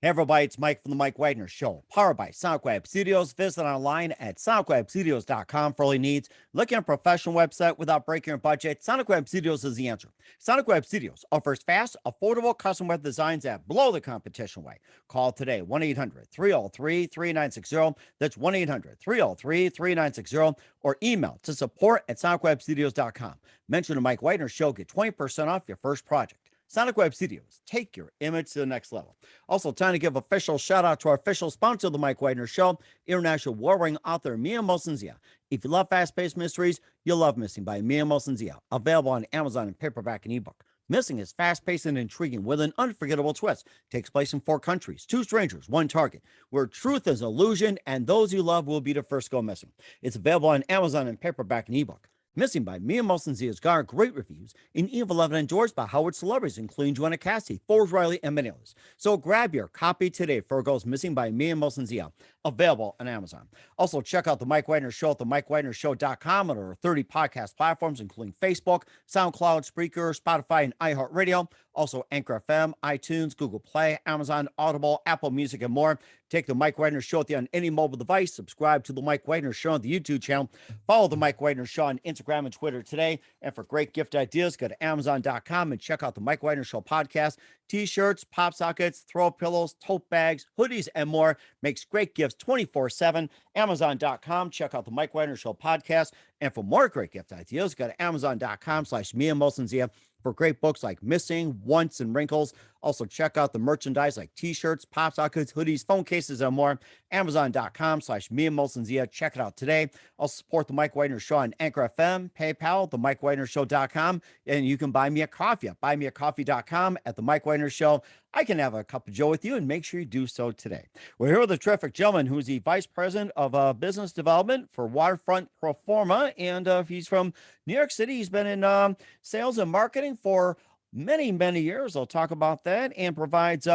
Hey everybody, it's Mike from the Mike Wagner Show, powered by SonicWeb Studios. Visit online at sonicwebstudios.com for all your needs. Looking at a professional website without breaking your budget? SonicWeb Studios is the answer. SonicWeb Studios offers fast, affordable custom web designs that blow the competition away. Call today, 1-800-303-3960. That's 1-800-303-3960, or email to support@sonicwebstudios.com. Mention the Mike Wagner Show, get 20% off your first project. Sonic Web Studios, take your image to the next level. Also, time to give official shout out to our official sponsor of the Mike Wagner Show, international warring author Mia Mosensia. If you love fast-paced mysteries, you'll love Missing by Mia Mosensia, available on Amazon in paperback and ebook. Missing is fast-paced and intriguing with an unforgettable twist. Takes place in 4 countries, 2 strangers, 1 target, where truth is illusion and those you love will be the first to go missing. It's available on Amazon in paperback and ebook. Missing by Mia Mosensia has garnered great reviews and even loved and endorsed by Howard celebrities, including Joanna Cassidy, Forbes Riley, and many others. So grab your copy today for Goes Missing by Mia Mosensia, available on Amazon. Also, check out the Mike Wagner Show at themikewagnershow.com and our 30 podcast platforms, including Facebook, SoundCloud, Spreaker, Spotify, and iHeartRadio. Also, Anchor FM, iTunes, Google Play, Amazon, Audible, Apple Music, and more. Take the Mike Wagner Show on any mobile device. Subscribe to the Mike Wagner Show on the YouTube channel. Follow the Mike Wagner Show on Instagram and Twitter today. And for great gift ideas, go to Amazon.com and check out the Mike Wagner Show podcast. T-shirts, pop sockets, throw pillows, tote bags, hoodies, and more. Makes great gifts 24/7. Amazon.com. Check out the Mike Wagner Show podcast. And for more great gift ideas, go to Amazon.com/Mia Mosensia for great books like Missing, Once, and Wrinkles. Also, check out the merchandise like t-shirts, pop sockets, hoodies, phone cases, and more. Amazon.com/Mia Mosensia. Check it out today. Also, support the Mike Wagner Show on Anchor FM, PayPal, themikewagnershow.com, and you can buy me a coffee at buymeacoffee.com at the Mike Wagner Show. I can have a cup of joe with you, and make sure you do so today. We're here with a terrific gentleman who's the Vice President of Business Development for Waterfront Proforma, and he's from New York City. He's been in sales and marketing for many, many years. I'll talk about that, and provides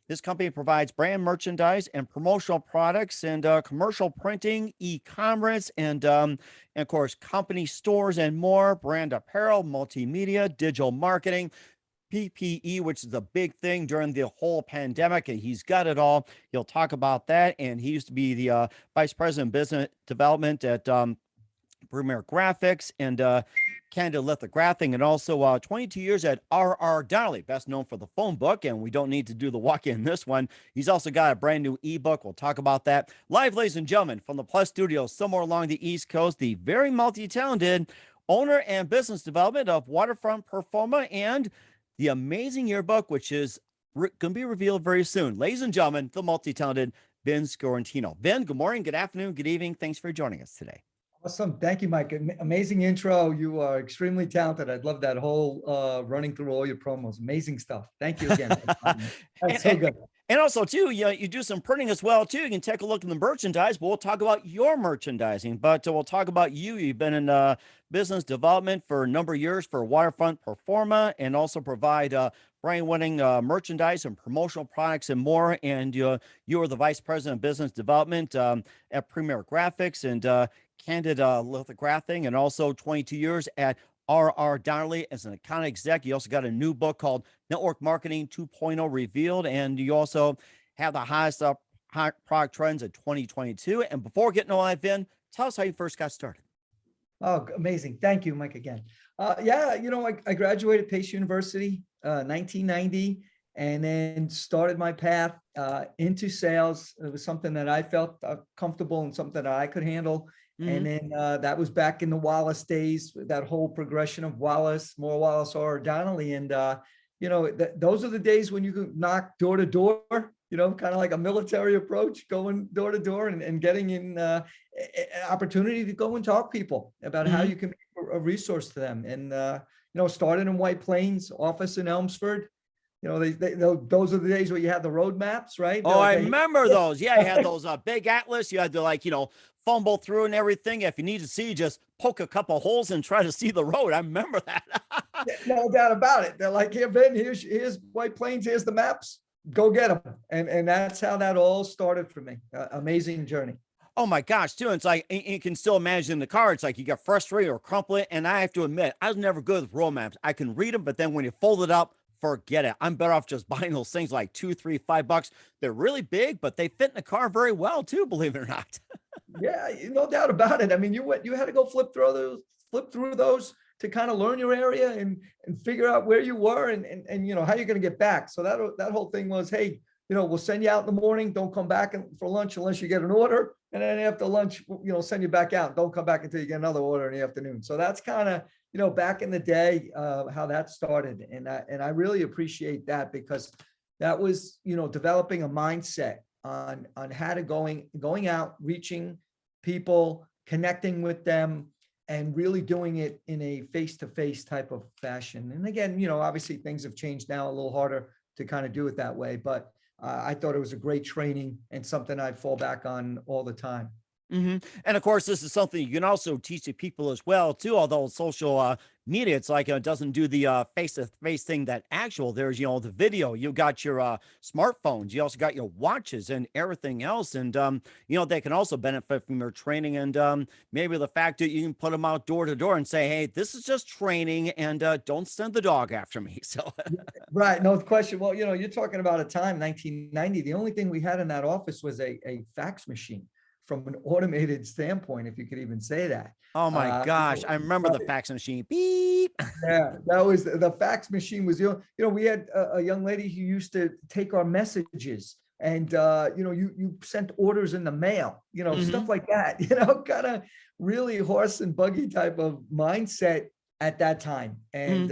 this company provides brand merchandise and promotional products and commercial printing, e-commerce, and of course, company stores and more, brand apparel, multimedia, digital marketing, PPE, which is a big thing during the whole pandemic, and he's got it all. He'll talk about that, and he used to be the Vice President of Business Development at Premier Graphics and Candid Lithographing, and also 22 years at R.R. Donnelley, best known for the phone book, and we don't need to do the walk-in in this one. He's also got a brand new ebook. We'll talk about that. Live, ladies and gentlemen, from the Plus Studio, somewhere along the East Coast, the very multi-talented owner and business development of Waterfront Proforma and the amazing yearbook, which is going to be revealed very soon. Ladies and gentlemen, the multi-talented Vin Sciortino. Vin, good morning, good afternoon, good evening. Thanks for joining us today. Awesome. Thank you, Mike. Amazing intro. You are extremely talented. I love that whole running through all your promos. Amazing stuff. Thank you again. That's so good. And also, too, you do some printing as well, too. You can take a look at the merchandise, but we'll talk about your merchandising. But we'll talk about you. You've been in business development for a number of years for Waterfront Proforma, and also provide brand-winning merchandise and promotional products and more. And you are the Vice President of Business Development at Premier Graphics and Candid Lithographing, and also 22 years at R.R. Donnelley as an account exec. You also got a new book called Network Marketing 2.0 Revealed, and you also have the highest product trends in 2022. And before getting all that, Vin, tell us how you first got started. Oh, amazing. Thank you, Mike, again. Yeah, I graduated Pace University 1990, and then started my path into sales. It was something that I felt comfortable and something that I could handle. And then that was back in the Wallace days, that whole progression of Wallace, more Wallace or Donnellly. And, those are the days when you can knock door to door, kind of like a military approach, going door to door and getting in opportunity to go and talk to people about how you can be a resource to them. And, started in White Plains, office in Elmsford. Those are the days where you had the road maps, right? Oh, I remember those. Yeah, you had those big atlas. You had to fumble through and everything. If you need to see, just poke a couple holes and try to see the road. I remember that. No doubt about it. They're like, here, Ben, here's White Plains, here's the maps. Go get them. And that's how that all started for me. Amazing journey. Oh my gosh, too. It's like, you can still imagine the car. It's like you get frustrated or crumple it. And I have to admit, I was never good with road maps. I can read them, but then when you fold it up, forget it. I'm better off just buying those things like 2, 3, $5. They're really big, but they fit in the car very well too, believe it or not. Yeah, no doubt about it. I mean, you had to go flip through those to kind of learn your area and figure out where you were and you know how you're going to get back. So that whole thing was, hey, you know, we'll send you out in the morning. Don't come back for lunch unless you get an order, and then after lunch, you know, send you back out. Don't come back until you get another order in the afternoon. So that's kind of, you know, back in the day, how that started, and I really appreciate that because that was, you know, developing a mindset on how to going out, reaching people, connecting with them, and really doing it in a face-to-face type of fashion. And again, you know, obviously things have changed now, a little harder to kind of do it that way, but I thought it was a great training and something I fall back on all the time. And of course, this is something you can also teach the people as well, too. Although social media, it's like it doesn't do the face-to-face thing that actual. There's, you know, the video. You got your smartphones. You also got your watches and everything else. And you know, they can also benefit from your training. And maybe the fact that you can put them out door to door and say, "Hey, this is just training, and don't send the dog after me." So, Right, no question. Well, you know, you're talking about a time, 1990. The only thing we had in that office was a fax machine from an automated standpoint, if you could even say that. oh my You gosh, know, I remember the fax machine. Beep. yeah, that was the fax machine was, you know, we had a young lady who used to take our messages and, you know, you sent orders in the mail, you know, stuff like that, you know, kind of really horse and buggy type of mindset at that time. And,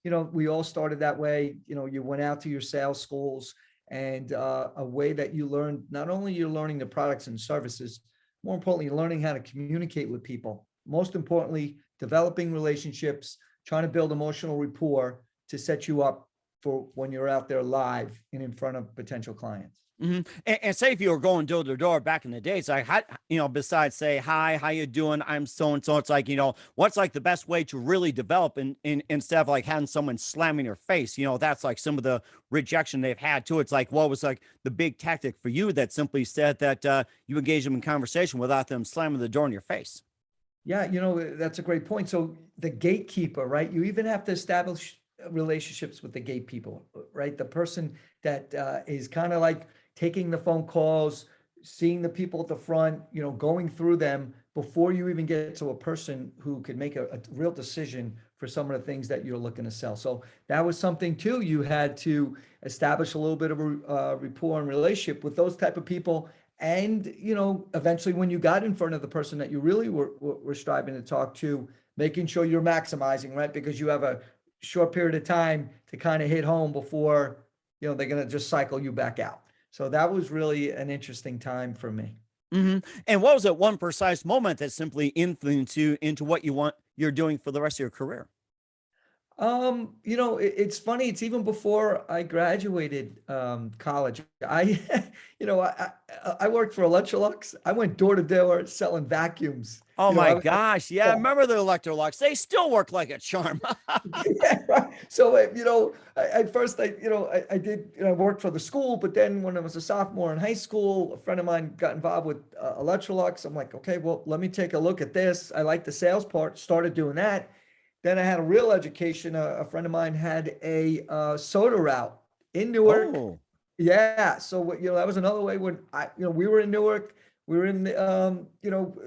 you know, we all started that way. You know, you went out to your sales schools and a way that you learned, not only you're learning the products and services, more importantly, you're learning how to communicate with people. Most importantly, developing relationships, trying to build emotional rapport to set you up for when you're out there live and in front of potential clients. And say if you were going door to door back in the days, like, how, you know, besides say, "Hi, how you doing? I'm so and so." It's like, you know, what's like the best way to really develop in instead of like having someone slamming your face, you know, that's like some of the rejection they've had too. It's like, what was like the big tactic for you that simply said that you engage them in conversation without them slamming the door in your face? Yeah, you know, that's a great point. So the gatekeeper, right? You even have to establish relationships with the gatekeeper, right? The person that is kind of like taking the phone calls, seeing the people at the front, you know, going through them before you even get to a person who could make a real decision for some of the things that you're looking to sell. So that was something too. You had to establish a little bit of a rapport and relationship with those type of people. And, you know, eventually when you got in front of the person that you really were striving to talk to, making sure you're maximizing, right? Because you have a short period of time to kind of hit home before, you know, they're going to just cycle you back out. So that was really an interesting time for me. And what was that one precise moment that simply influenced you into what you're doing for the rest of your career? You know, it's funny. It's even before I graduated college. I, you know, I worked for Electrolux. I went door to door selling vacuums. Oh You know, my gosh. Yeah, I remember the Electrolux. They still work like a charm. yeah, right. So, you know, at first you know, I did, you know, I worked for the school, but then when I was a sophomore in high school, a friend of mine got involved with Electrolux. I'm like, okay, well, let me take a look at this. I like the sales part, started doing that. Then I had a real education. A friend of mine had a soda route in Newark. Oh. Yeah. So, you know, that was another way when you know, we were in Newark, we were in the, you know,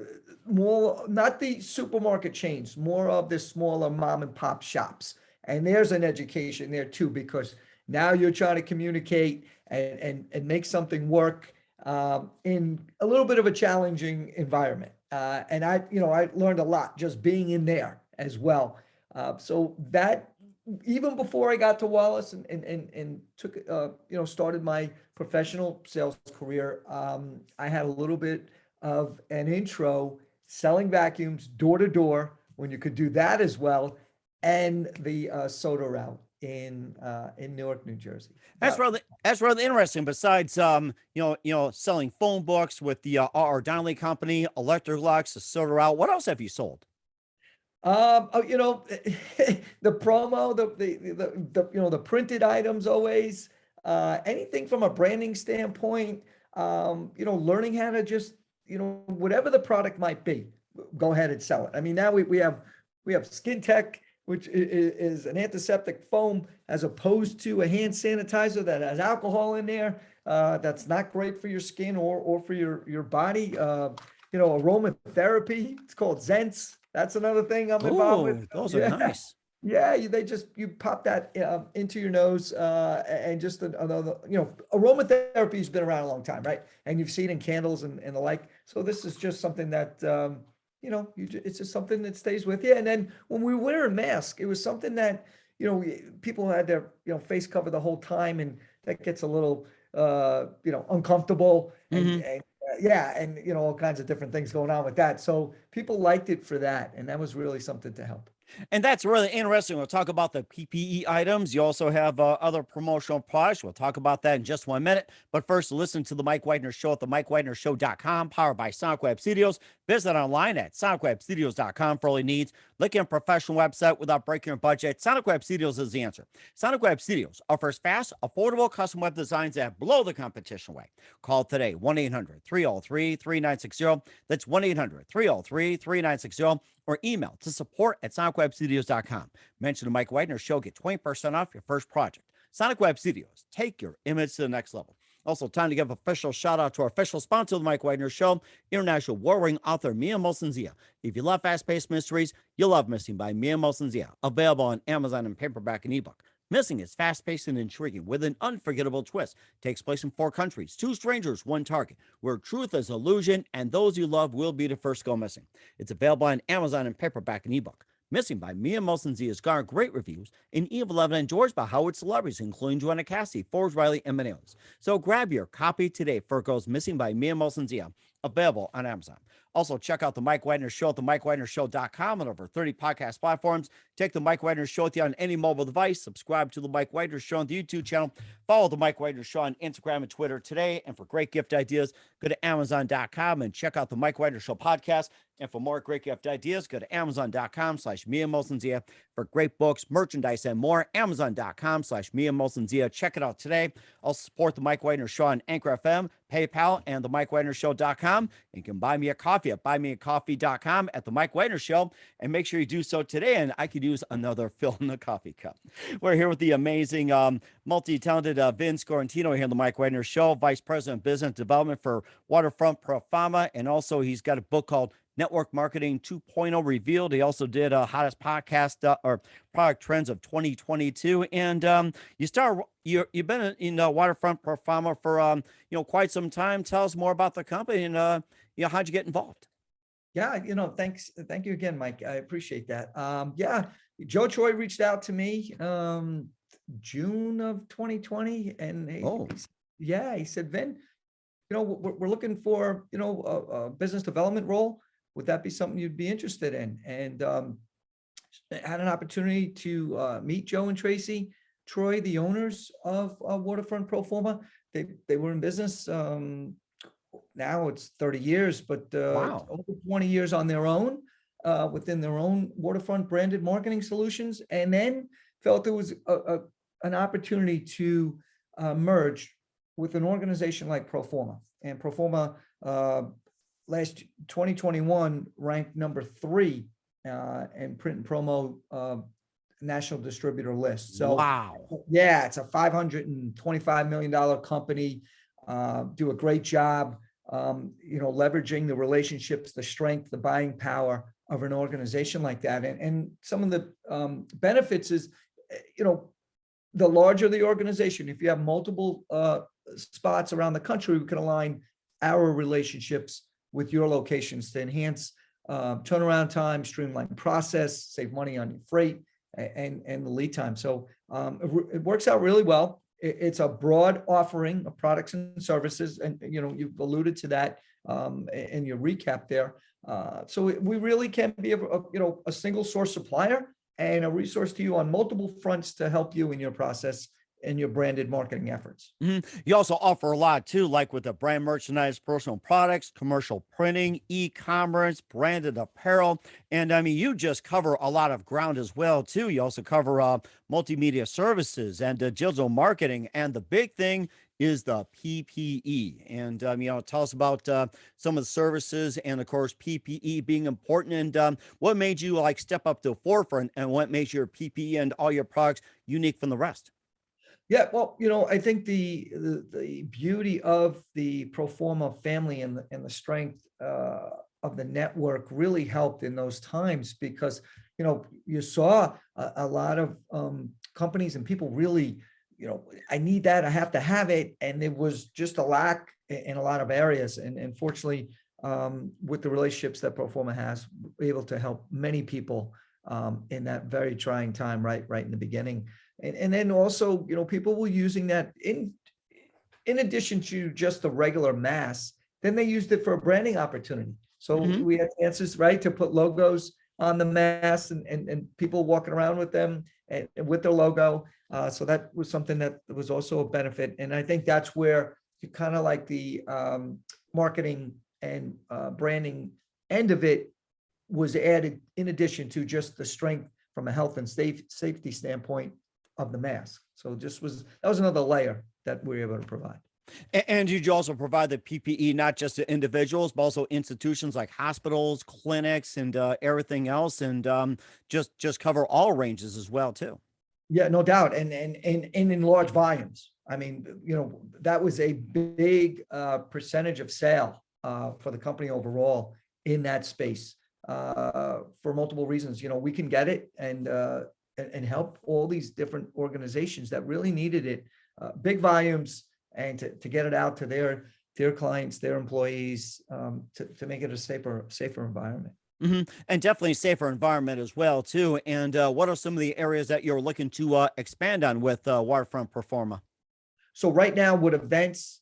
more, not the supermarket chains, more of the smaller mom and pop shops. And there's an education there too, because now you're trying to communicate and make something work in a little bit of a challenging environment. And you know, I learned a lot just being in there as well. So that even before I got to Wallace and took, you know, started my professional sales career, I had a little bit of an intro selling vacuums door to door when you could do that as well, and the soda route in Newark, New Jersey. That's That, rather interesting. Besides, you know, selling phone books with the R. Donnelly Company, Electrolux, the soda route. What else have you sold? oh, you know, the promo, you know, the printed items always, anything from a branding standpoint, you know, learning how to just, you know, whatever the product might be, go ahead and sell it. I mean, now we have skin tech, is an antiseptic foam as opposed to a hand sanitizer that has alcohol in there. That's not great for your skin or for your body. Aromatherapy. It's called Zents. That's another thing I'm involved with. Oh, those are Yeah. nice. Yeah, you pop that into your nose, and just another, aromatherapy has been around a long time, right? And you've seen in candles and the like. So this is just something that it's just something that stays with you. And then when we wear a mask, it was something that people had their face covered the whole time, and that gets a little uncomfortable, and Mhm. and yeah, and all kinds of different things going on with that. So people liked it for that, and that was really something to help. And that's really interesting. We'll talk about the PPE items. You also have other promotional products. We'll talk about that in just 1 minute. But first, listen to the Mike Widener Show at the MikeWidenerShow.com, powered by Sonic Web Studios. Visit online at SonicWebStudios.com for all your needs. Look at a professional website without breaking your budget. Sonic Web Studios is the answer. Sonic Web Studios offers fast, affordable custom web designs that blow the competition away. Call today, 1-800-303-3960. That's 1-800-303-3960. Or email to support@sonicwebstudios.com. Mention the Mike Widener Show, get 20% off your first project. Sonic Web Studios, take your image to the next level. Also, time to give official shout out to our official sponsor of the Mike Widener Show, international warring author Mia Molson-Zia. If you love fast-paced mysteries, you'll love Missing by Mia Molson-Zia, available on Amazon in paperback and ebook. Missing is fast-paced and intriguing with an unforgettable twist. Takes place in 4 countries, 2 strangers, 1 target, where truth is illusion and those you love will be the first to go missing. It's available on Amazon in paperback and ebook. Missing by Mia Molson-Zia has garnered great reviews and even loved and endorsed by Howard celebrities, including Joanna Cassidy, Forbes Riley, and many others. So grab your copy today for It Goes Missing by Mia Molson-Zia, available on Amazon. Also, check out the Mike Widener Show at the MikeWidenerShow.com on over 30 podcast platforms. Take the Mike Widener Show with you on any mobile device. Subscribe to the Mike Widener Show on the YouTube channel. Follow the Mike Widener Show on Instagram and Twitter today. And for great gift ideas, go to Amazon.com and check out the Mike Widener Show podcast. And for more great gift ideas, go to Amazon.com/Mia Molson-Zia for great books, merchandise, and more. Amazon.com/Mia Molson-Zia. Check it out today. Also support the Mike Widener Show on Anchor FM, PayPal, and the MikeWidenerShow.com. And you can buy me a coffee at buymeacoffee.com at the Mike Widener Show. And make sure you do so today. And I could use another fill in the coffee cup. We're here with the amazing, multi-talented Vin Sciortino here on the Mike Widener Show, Vice President of Business Development for Waterfront Pro Pharma. And also he's got a book called Network Marketing 2.0 Revealed. He also did hottest podcast or product trends of 2022. And you've been in Waterfront Pro Pharma for quite some time. Tell us more about the company and how'd you get involved? Yeah, thanks. Thank you again, Mike. I appreciate that. Yeah, Joe Choi reached out to me June of 2020, and Oh, he said, Vin, we're looking for a business development role. Would that be something you'd be interested in? And I had an opportunity to meet Joe and Tracy Troy, the owners of Waterfront Pro Forma. They were in business. Now it's 30 years, but wow. over 20 years on their own, within their own Waterfront branded marketing solutions, and then felt there was an opportunity to merge with an organization like Proforma. And Proforma last 2021 ranked number 3 in print and promo national distributor list. So Wow. yeah, it's a $525 million company. Do a great job, leveraging the relationships, the strength, the buying power of an organization like that. And some of the benefits is, the larger the organization, if you have multiple spots around the country, we can align our relationships with your locations to enhance turnaround time, streamline process, save money on your freight and the lead time. So it works out really well. It's a broad offering of products and services, and you've alluded to that in your recap there. So we really can be a single source supplier and a resource to you on multiple fronts to help you in your process in your branded marketing efforts. You also offer a lot too, like with the brand merchandise, personal products, commercial printing, e-commerce, branded apparel, and I mean, you just cover a lot of ground as well too. You also cover multimedia services and digital marketing, and the big thing is the PPE. And tell us about some of the services, and of course, PPE being important. And what made you like step up to the forefront, and what makes your PPE and all your products unique from the rest? Yeah, well, I think the beauty of the pro forma family and the strength of the network really helped in those times, because you saw a lot of companies and people really, I need that, I have to have it, and there was just a lack in a lot of areas. And fortunately, with the relationships that pro forma has, we're able to help many people in that very trying time, right in the beginning. And then also, people were using that in addition to just the regular mass, then they used it for a branding opportunity. So Mhm. we had chances, right, to put logos on the mask, and people walking around with them and with their logo. So that was something that was also a benefit. And I think that's where you kind of like the marketing and branding end of it was added, in addition to just the strength from a health and safety standpoint of the mask. So that was another layer that we were able to provide. And you also provide the PPE not just to individuals, but also institutions like hospitals, clinics, and everything else, and just cover all ranges as well too. Yeah, no doubt. And in large volumes. I mean, that was a big percentage of sale for the company overall in that space for multiple reasons. We can get it and help all these different organizations that really needed it, big volumes, and to get it out to their clients, their employees, to make it a safer environment. And definitely a safer environment as well too. And what are some of the areas that you're looking to expand on with Waterfront Performa? So right now, with events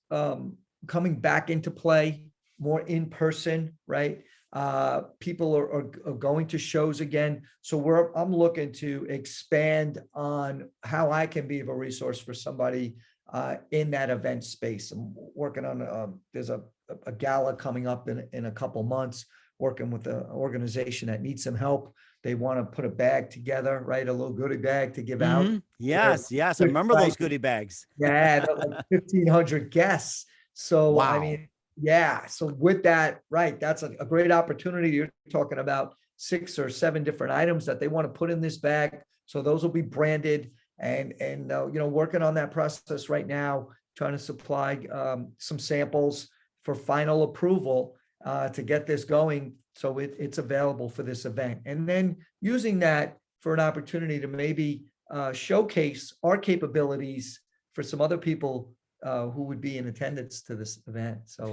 coming back into play, more in person, right? People are going to shows again. So I'm looking to expand on how I can be of a resource for somebody in that event space. I'm working on there's a gala coming up in a couple months, working with an organization that needs some help. They want to put a bag together, right? A little goodie bag to give out. Yes, yes, I remember those goodie bags. Yeah, they're like 1,500 guests. So, I Wow. mean, yeah. So with that, right, that's a great opportunity. You're talking about 6 or 7 different items that they want to put in this bag. So those will be branded, and working on that process right now, trying to supply some samples for final approval to get this going, so it's available for this event. And then using that for an opportunity to maybe showcase our capabilities for some other people who would be in attendance to this event. So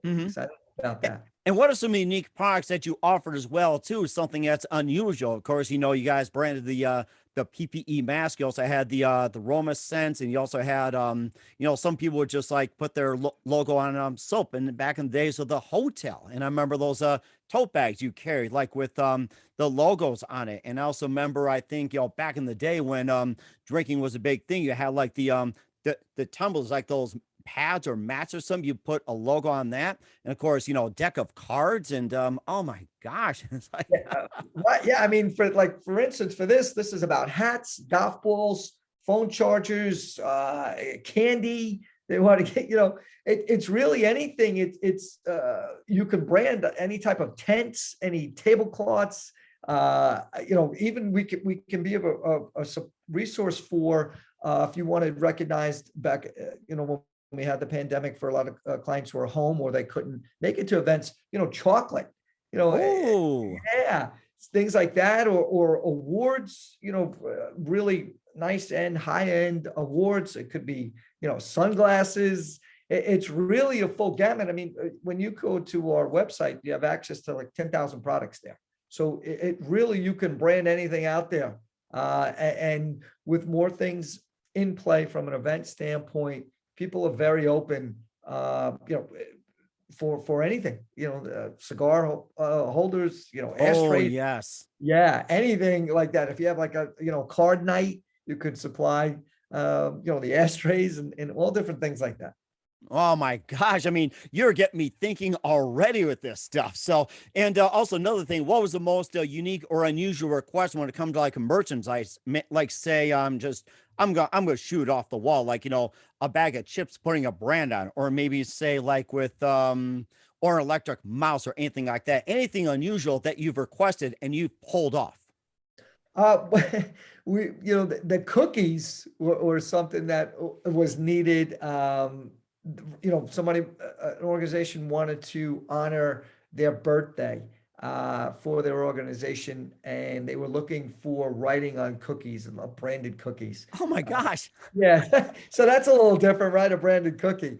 Mhm. excited about that. And what are some unique products that you offered as well too? Something that's unusual. Of course, you guys branded the PPE mask. You also had the Roma scents, and you also had some people would just like put their logo on soap. And back in the days of the hotel, and I remember those tote bags you carried like with the logos on it. And I also remember, I think back in the day when drinking was a big thing, you had like the tumblers, like those pads or mats or something, you put a logo on that, and of course, a deck of cards, and oh my gosh, it's like Yeah, right. Yeah, I mean, for instance, for this is about hats, golf balls, phone chargers, candy. They want to get, it's really anything. It's you can brand any type of tents, any tablecloths. Even we can be a resource for if you wanted recognized back, when we had the pandemic, for a lot of clients who were home or they couldn't make it to events, chocolate, you know, eh, oh, yeah, things like that, or awards, really nice and high-end awards. It could be, sunglasses. It's really a full gamut. I mean, when you go to our website, you have access to like 10,000 products there. So it really, you can brand anything out there. And with more things in play from an event standpoint, people are very open, for anything, cigar holders, oh ashtrays, yes. yeah, anything like that. If you have like a, card night, you could supply the ashtrays and all different things like that. Oh my gosh. I mean, you're getting me thinking already with this stuff. So, and also another thing, what was the most unique or unusual request when it comes to like a merchandise? Like say, I'm going to shoot off the wall, like, a bag of chips putting a brand on, or maybe say like with, or an electric mouse or anything like that. Anything unusual that you've requested and you've pulled off. Uh, the cookies were something that was needed. Somebody, an organization wanted to honor their birthday for their organization, and they were looking for writing on cookies and branded cookies. Oh my gosh. Yeah, so that's a little different, right? A branded cookie.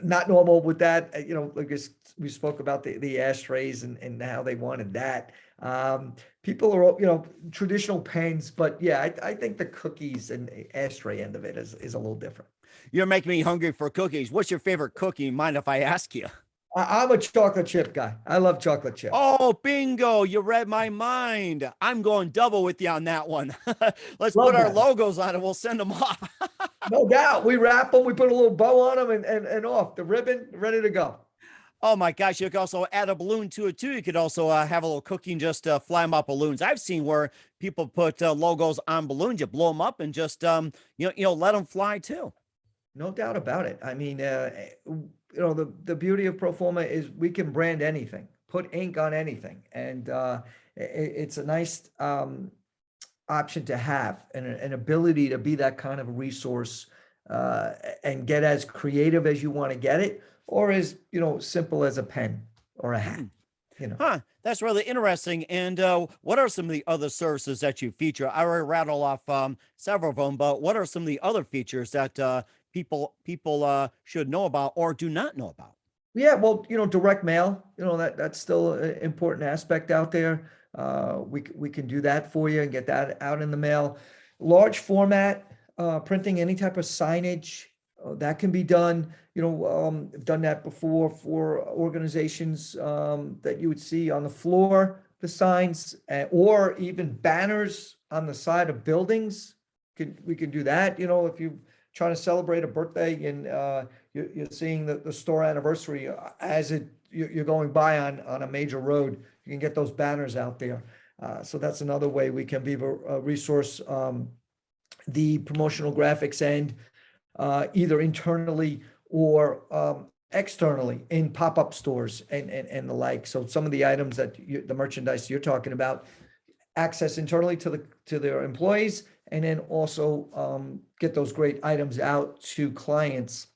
Not normal with that. Like we spoke about the ashtrays and how they wanted that. People are, traditional pens, but yeah, I think the cookies and the ashtray end of it is a little different. You're making me hungry for cookies. What's your favorite cookie? Mind if I ask you? I'm a chocolate chip guy. I love chocolate chips. Oh, bingo. You read my mind. I'm going double with you on that one. Let's put Love our that. logos on it. We'll send them off. No doubt. We wrap them, we put a little bow on them and off the ribbon, ready to go. Oh my gosh. You could also add a balloon to it too. You could also have a little cookie and just fly them up balloons. I've seen where people put logos on balloons. You blow them up and just, let them fly too. No doubt about it. I mean, the beauty of Proforma is we can brand anything, put ink on anything, and it's a nice option to have, and an ability to be that kind of a resource and get as creative as you want to get it, or as simple as a pen or a hat. Huh. That's really interesting. And what are some of the other services that you feature? I already rattle off several of them, but what are some of the other features that people should know about or do not know about? Yeah, well, direct mail, that's still an important aspect out there. We can do that for you and get that out in the mail. Large format, printing any type of signage, that can be done. I've done that before for organizations that you would see on the floor, the signs, or even banners on the side of buildings. We can do that. If you trying to celebrate a birthday and you're seeing the store anniversary as you're going by on a major road, you can get those banners out there. So that's another way we can be a resource. The promotional graphics end, either internally or externally in pop-up stores and the like. So some of the items that the merchandise you're talking about, access internally to their employees, and then also get those great items out to clients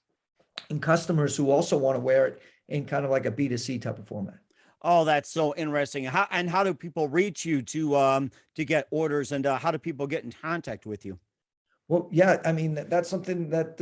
and customers who also want to wear it in kind of like a B2C type of format. Oh, that's so interesting. How do people reach you to get orders, and how do people get in contact with you? Well, yeah, I mean, that's something that,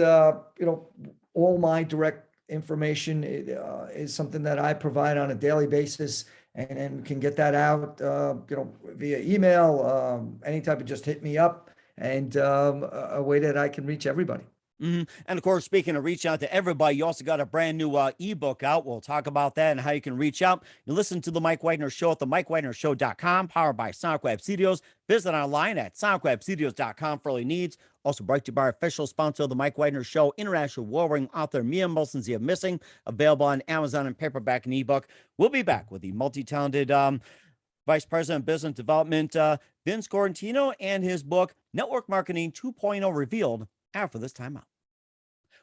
all my direct information is something that I provide on a daily basis, and can get that out, via email, any type of just hit me up, and a way that I can reach everybody. And of course, speaking of reaching out to everybody, you also got a brand new ebook out. We'll talk about that and how you can reach out. You listen to the Mike Wagner Show at the MikeWagnerShow.com, powered by Sonic Web Studios. Visit online at SonicWebStudios.com for all your needs. Also brought to you by our official sponsor of the Mike Wagner Show, international award-winning author Mia Molson's The of Missing, available on Amazon and paperback and ebook. We'll be back with the multi-talented Vice President of Business Development, Vin Sciortino, and his book, Network Marketing 2.0 Revealed, after this time out.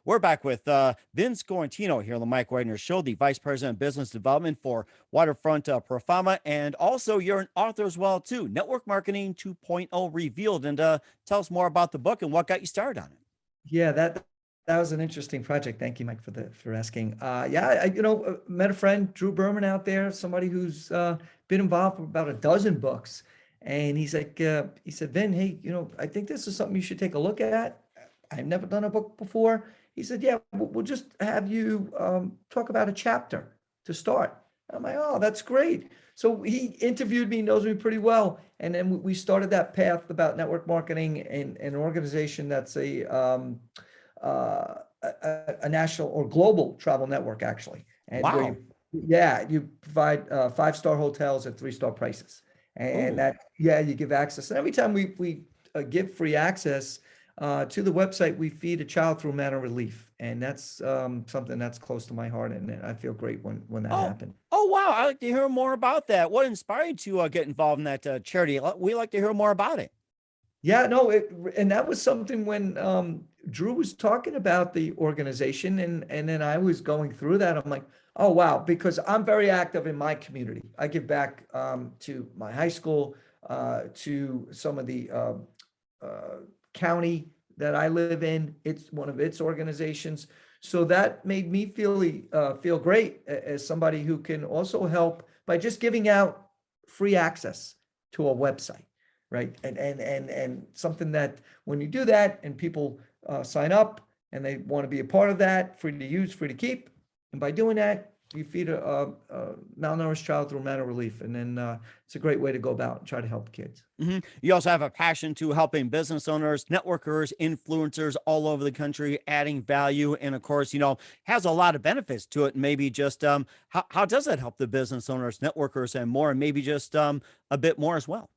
We're back with Vin Sciortino here on the Mike Wagner Show, the Vice President of Business Development for Waterfront Proforma, and also you're an author as well too. Network Marketing 2.0 Revealed, and tell us more about the book and what got you started on it. Yeah, that was an interesting project. Thank you, Mike, for asking. Yeah, I met a friend, Drew Berman, out there, somebody who's been involved with about a dozen books, and he's like, he said, Vin, hey, I think this is something you should take a look at. I've never done a book before. He said, yeah, we'll just have you talk about a chapter to start. I'm like, oh, that's great. So he interviewed me, knows me pretty well. And then we started that path about network marketing and an organization that's a national or global travel network, actually. And Wow. you provide 5-star hotels at 3-star prices. And that, you give access. And every time we give free access to the website. We feed a child through Manor Relief, and that's something that's close to my heart, and I feel great when that Oh, happened. oh, wow. I'd like to hear more about that. What inspired you to get involved in that charity? We like to hear more about it. Yeah, no, and that was something when Drew was talking about the organization, and then I was going through that. I'm like, oh wow, because I'm very active in my community. I give back to my high school, to some of the uh, county that I live in. It's one of its organizations. So that made me feel great as somebody who can also help by just giving out free access to a website, right? And something that when you do that and people sign up and they want to be a part of that, free to use, free to keep, and by doing that, you feed a malnourished child through Manor Relief, and then it's a great way to go about and try to help kids. You also have a passion to helping business owners, networkers, influencers all over the country, adding value. And of course, has a lot of benefits to it. Maybe just how does it help the business owners, networkers, and more, and maybe just a bit more as well?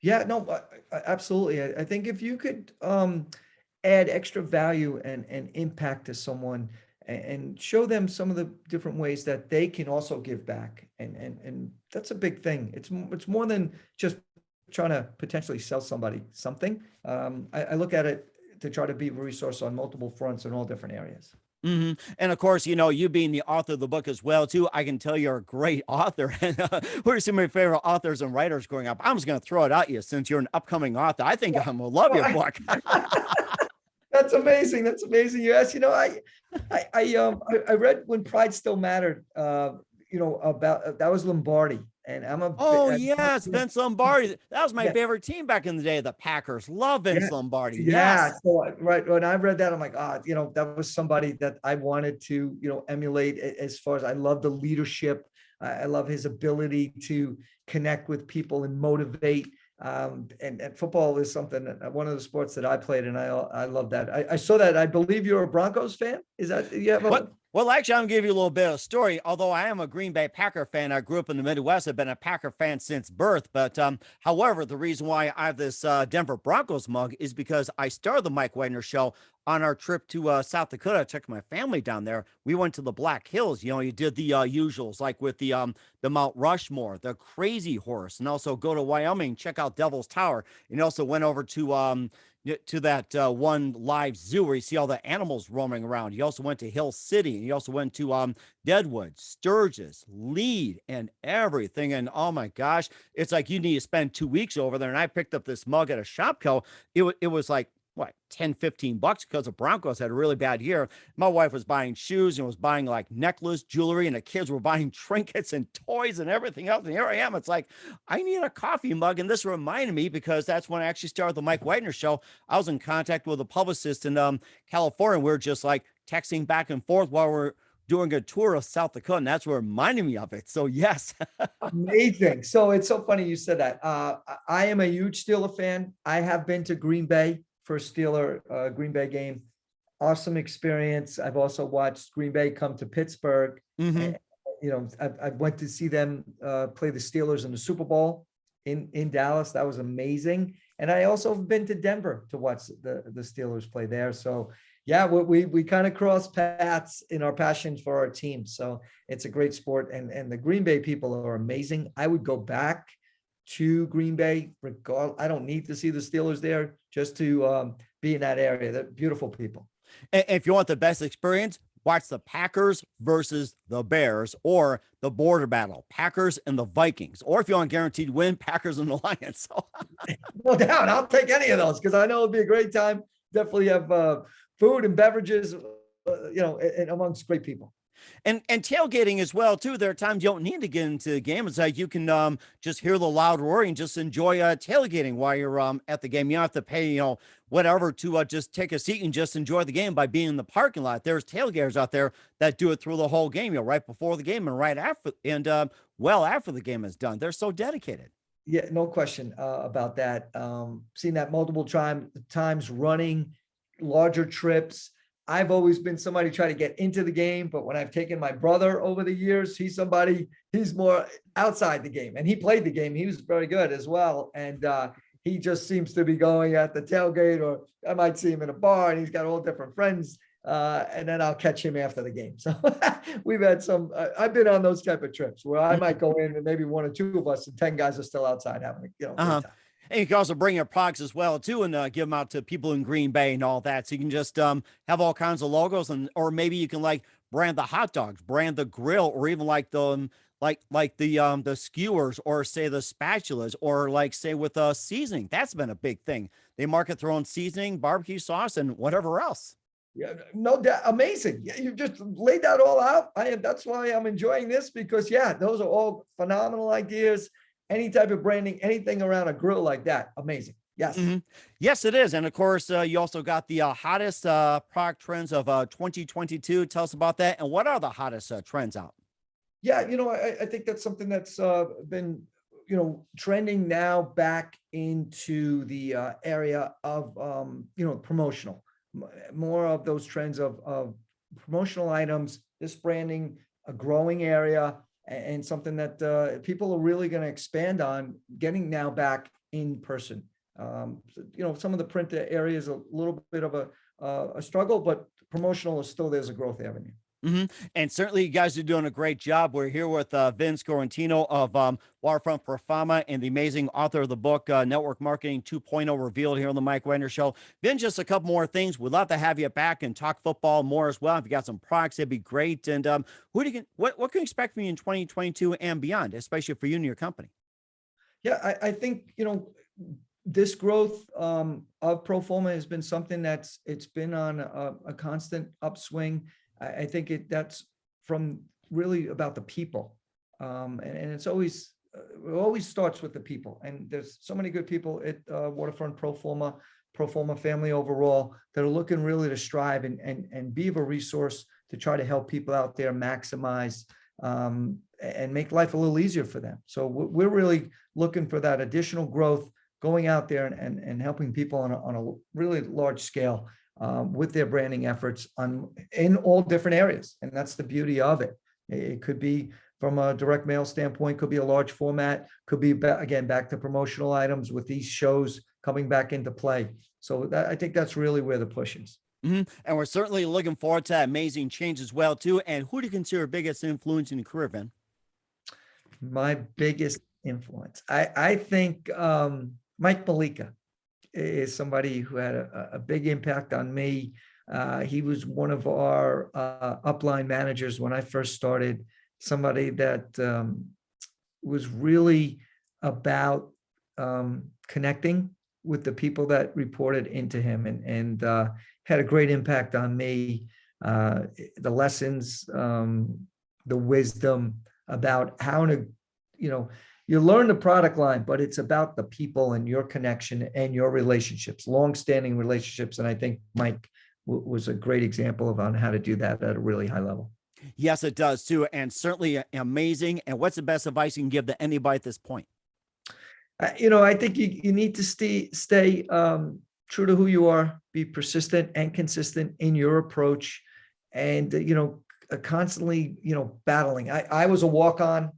Yeah, no, absolutely. I think if you could add extra value and impact to someone and show them some of the different ways that they can also give back, and that's a big thing. It's more than just trying to potentially sell somebody something. I look at it to try to be a resource on multiple fronts in all different areas. And of course, you being the author of the book as well, too, I can tell you're a great author. And who are some of your favorite authors and writers growing up? I'm just going to throw it at you since you're an upcoming author. I think I'm going to love your book. That's amazing. That's amazing. Yes, I read When Pride Still Mattered. About that was Lombardi, and Oh, yes, Vince Lombardi. That was my yeah, favorite team back in the day, the Packers. Love Vince yeah, Lombardi. yeah. Yes. So right when I read that, I'm like, that was somebody that I wanted to, emulate. As far as I love the leadership, I love his ability to connect with people and motivate. And football is something one of the sports that I played, and I love that. I saw that. I believe you're a Broncos fan. Is that yeah? Well, actually, I'm gonna give you a little bit of a story. Although I am a Green Bay Packer fan, I grew up in the Midwest. I've been a Packer fan since birth. But however, the reason why I have this Denver Broncos mug is because I started the Mike Wagner Show on our trip to South Dakota. I took my family down there. We went to the Black Hills. You did the usuals, like with the Mount Rushmore, the Crazy Horse, and also go to Wyoming, check out Devil's Tower, and also went over to that one live zoo where you see all the animals roaming around. You also went to Hill City, and you also went to Deadwood, Sturgis, Lead, and everything. And oh my gosh, it's like you need to spend 2 weeks over there. And I picked up this mug at a Shopco. It was like what, 10-15 bucks, because the Broncos had a really bad year. My wife was buying shoes and was buying like necklace jewelry, and the kids were buying trinkets and toys and everything else. And here I am. It's like, I need a coffee mug. And this reminded me, because that's when I actually started the Mike Wagner Show. I was in contact with a publicist in California. We were just like texting back and forth while we're doing a tour of South Dakota, and that's what reminded me of it. So yes. Amazing. So it's so funny you said that. I am a huge Steeler fan. I have been to Green Bay for Steeler Green Bay game. Awesome experience. I've also watched Green Bay come to Pittsburgh. Mm-hmm. And, I went to see them play the Steelers in the Super Bowl in Dallas. That was amazing. And I also have been to Denver to watch the Steelers play there. So yeah, we kind of cross paths in our passion for our team. So it's a great sport, and the Green Bay people are amazing. I would go back to Green Bay. I don't need to see the Steelers there, just to be in that area. They're beautiful people. And if you want the best experience, watch the Packers versus the Bears, or the border battle, Packers and the Vikings. Or if you want guaranteed win, Packers and the Lions. So No doubt, I'll take any of those, because I know it'll be a great time. Definitely have food and beverages, and amongst great people. And tailgating as well too. There are times you don't need to get into the game. It's like you can just hear the loud roaring and just enjoy tailgating while you're at the game. You don't have to pay whatever to just take a seat and just enjoy the game by being in the parking lot. There's tailgaters out there that do it through the whole game. Right before the game and right after, and well after the game is done. They're so dedicated. Yeah, no question about that. Seen that multiple times, running larger trips. I've always been somebody try to get into the game, but when I've taken my brother over the years, he's more outside the game, and he played the game. He was very good as well. And he just seems to be going at the tailgate, or I might see him in a bar and he's got all different friends. And then I'll catch him after the game. So we've had I've been on those type of trips where I might go in and maybe one or two of us and 10 guys are still outside having a great time. And you can also bring your products as well too, and give them out to people in Green Bay and all that. So you can just have all kinds of logos, or maybe you can like brand the hot dogs, brand the grill, or even like the the skewers, or say the spatulas, or like say with seasoning. That's been a big thing. They market their own seasoning, barbecue sauce, and whatever else. Yeah, no doubt. Amazing. Yeah, you just laid that all out. That's why I'm enjoying this, because those are all phenomenal ideas. Any type of branding, anything around a grill like that. Amazing. Yes. Yes, it is. And of course, you also got the hottest product trends of 2022. Tell us about that. And what are the hottest trends out? Yeah, I think that's something that's been, trending now back into the area of, promotional. More of those trends of promotional items, this branding, a growing area, and something that people are really going to expand on, getting now back in person. Some of the print area is a little bit of a struggle, but promotional is still, there's a growth avenue. And certainly you guys are doing a great job. We're here with Vin Sciortino of Waterfront Pro Forma, and the amazing author of the book, Network Marketing 2.0 Revealed, here on the Mike Wagner Show. Vin, just a couple more things. We'd love to have you back and talk football more as well. If you got some products, it'd be great. And what can you expect from you in 2022 and beyond, especially for you and your company? Yeah, I think, this growth of Pro Forma has been something it's been on a constant upswing. I think that's from really about the people. And it always starts with the people. And there's so many good people at Waterfront Pro Forma family overall, that are looking really to strive and be of a resource to try to help people out there maximize and make life a little easier for them. So we're really looking for that additional growth, going out there and helping people on a really large scale with their branding efforts in all different areas. And that's the beauty of it. It could be from a direct mail standpoint, could be a large format, could be again back to promotional items with these shows coming back into play. So I think that's really where the push is. And we're certainly looking forward to that amazing change as well too. And who do you consider your biggest influence in your career, Vin? My biggest influence, I think Mike Malika is somebody who had a big impact on me. He was one of our upline managers when I first started, somebody that was really about connecting with the people that reported into him, and had a great impact on me. The lessons, the wisdom about how to, you learn the product line, but it's about the people and your connection and your relationships, long-standing relationships. And I think Mike was a great example of on how to do that at a really high level. Yes, it does too. And certainly amazing. And what's the best advice you can give to anybody at this point? I think you need to stay true to who you are, be persistent and consistent in your approach, and, constantly, battling. I was a walk-on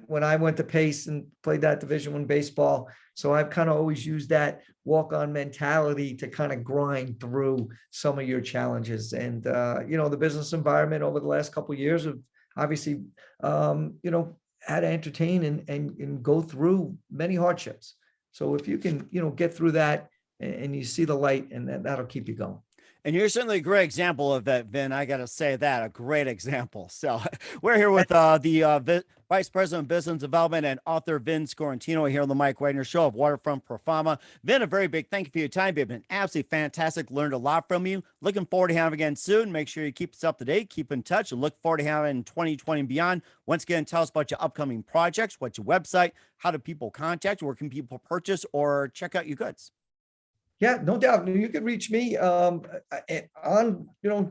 when I went to Pace and played that Division I baseball. So I've kind of always used that walk-on mentality to kind of grind through some of your challenges. And, the business environment over the last couple of years have obviously, had to entertain and go through many hardships. So if you can, get through that and you see the light, and that'll keep you going. And you're certainly a great example of that, Vin. I got to say that, a great example. So we're here with the Vice President of Business Development and author Vin Sciortino here on the Mike Wagner Show of Waterfront Pro Forma. Vin, a very big thank you for your time. You've been absolutely fantastic. Learned a lot from you. Looking forward to having you again soon. Make sure you keep us up to date, keep in touch, and look forward to having in 2020 and beyond. Once again, tell us about your upcoming projects, what's your website, how do people contact you, where can people purchase or check out your goods? Yeah, no doubt. You can reach me on,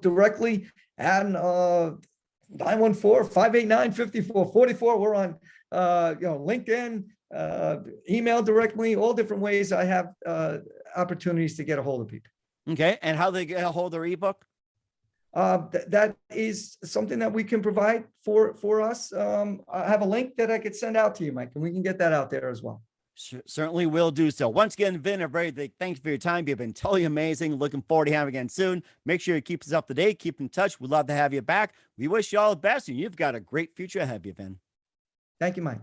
directly at 914-589-5444. We're on, LinkedIn, email directly, all different ways. I have opportunities to get a hold of people. Okay. And how they get a hold of their ebook? That is something that we can provide for us. I have a link that I could send out to you, Mike, and we can get that out there as well. Certainly will do so. Once again, Vin, everybody, thanks for your time. You've been totally amazing. Looking forward to having you again soon. Make sure you keep us up to date. Keep in touch. We'd love to have you back. We wish you all the best, and you've got a great future ahead of you, Vin. Thank you, Mike.